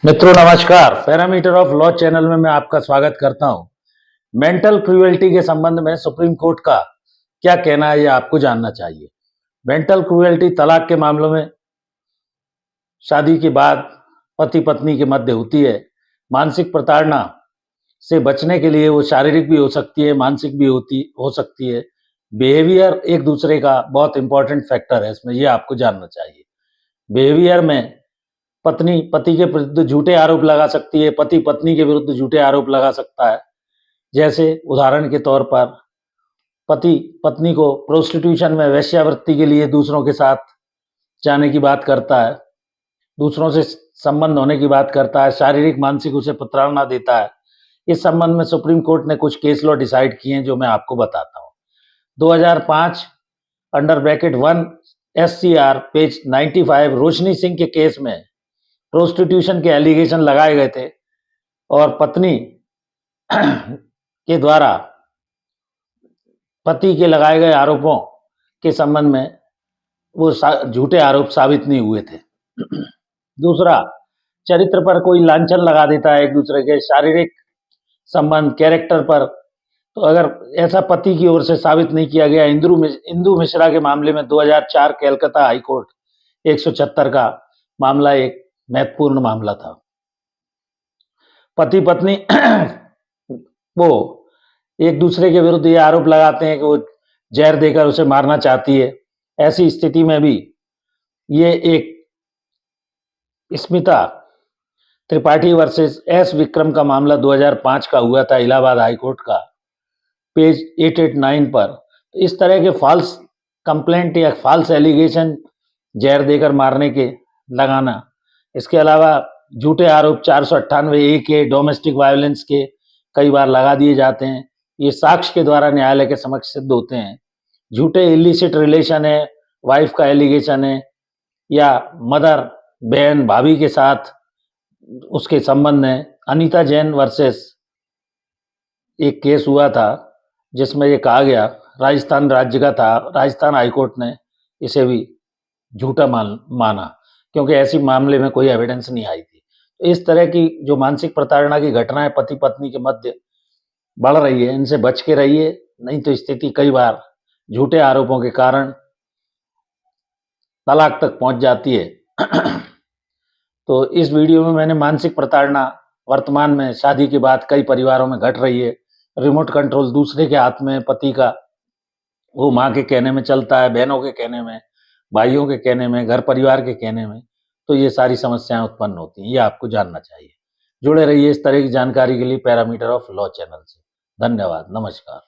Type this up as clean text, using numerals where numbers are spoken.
मित्रों नमस्कार। Parameter of law channel में मैं आपका स्वागत करता हूं। मेंटल क्रूएल्टी के संबंध में सुप्रीम कोर्ट का क्या कहना है, यह आपको जानना चाहिए। मेंटल क्रूएल्टी तलाक के मामलों में शादी के बाद पति पत्नी के मध्य होती है। मानसिक प्रताड़ना से बचने के लिए वो शारीरिक भी हो सकती है, मानसिक भी हो सकती है। बिहेवियर एक दूसरे का बहुत इंपॉर्टेंट फैक्टर है इसमें, ये आपको जानना चाहिए। बिहेवियर में पत्नी पति के विरुद्ध झूठे आरोप लगा सकती है, पति पत्नी के विरुद्ध झूठे आरोप लगा सकता है। जैसे उदाहरण के तौर पर पति पत्नी को प्रोस्टिट्यूशन में वेश्यावृत्ति के लिए दूसरों के साथ जाने की बात करता है, दूसरों से संबंध होने की बात करता है, शारीरिक मानसिक उसे प्रताड़ना देता है। इस संबंध में सुप्रीम कोर्ट ने कुछ केस लॉ डिसाइड किए हैं जो मैं आपको बताता हूँ। 2005 अंडर ब्रैकेट 1 SCR पेज 95 रोशनी सिंह के केस में प्रोस्टिट्यूशन के एलिगेशन लगाए गए थे और पत्नी के द्वारा पति के लगाए गए आरोपों के संबंध में वो झूठे आरोप साबित नहीं हुए थे। दूसरा, चरित्र पर कोई लांछन लगा देता है, एक दूसरे के शारीरिक संबंध, कैरेक्टर पर, तो अगर ऐसा पति की ओर से साबित नहीं किया गया। इंदु मिश्रा के मामले में 2004 कलकत्ता हाई कोर्ट 176 का मामला एक महत्वपूर्ण मामला था। पति पत्नी वो एक दूसरे के विरुद्ध ये आरोप लगाते हैं कि वो जहर देकर उसे मारना चाहती है। ऐसी स्थिति में भी ये एक स्मिता त्रिपाठी वर्सेस एस विक्रम का मामला 2005 का हुआ था इलाहाबाद हाई कोर्ट का, पेज 889 पर। इस तरह के फॉल्स कंप्लेंट या फॉल्स एलिगेशन, जहर देकर मारने के लगाना, इसके अलावा झूठे आरोप 498A के डोमेस्टिक वायलेंस के कई बार लगा दिए जाते हैं। ये साक्ष्य के द्वारा न्यायालय के समक्ष सिद्ध होते हैं। झूठे इलिसिट रिलेशन है, वाइफ का एलिगेशन है, या मदर बहन भाभी के साथ उसके संबंध है। अनीता जैन वर्सेस एक केस हुआ था जिसमें ये कहा गया, राजस्थान राज्य का था, राजस्थान हाईकोर्ट ने इसे भी झूठा माना क्योंकि ऐसी मामले में कोई एविडेंस नहीं आई थी। तो इस तरह की जो मानसिक प्रताड़ना की घटनाएं पति पत्नी के मध्य बढ़ रही है, इनसे बच के रहिए, नहीं तो स्थिति कई बार झूठे आरोपों के कारण तलाक तक पहुंच जाती है। तो इस वीडियो में मैंने मानसिक प्रताड़ना वर्तमान में शादी के बाद कई परिवारों में घट रही है। रिमोट कंट्रोल दूसरे के हाथ में, पति का, वो माँ के कहने में चलता है, बहनों के कहने में, भाइयों के कहने में, घर परिवार के कहने में, तो ये सारी समस्याएं उत्पन्न होती हैं। ये आपको जानना चाहिए। जुड़े रहिए इस तरह की जानकारी के लिए पैरामीटर ऑफ लॉ चैनल से। धन्यवाद, नमस्कार।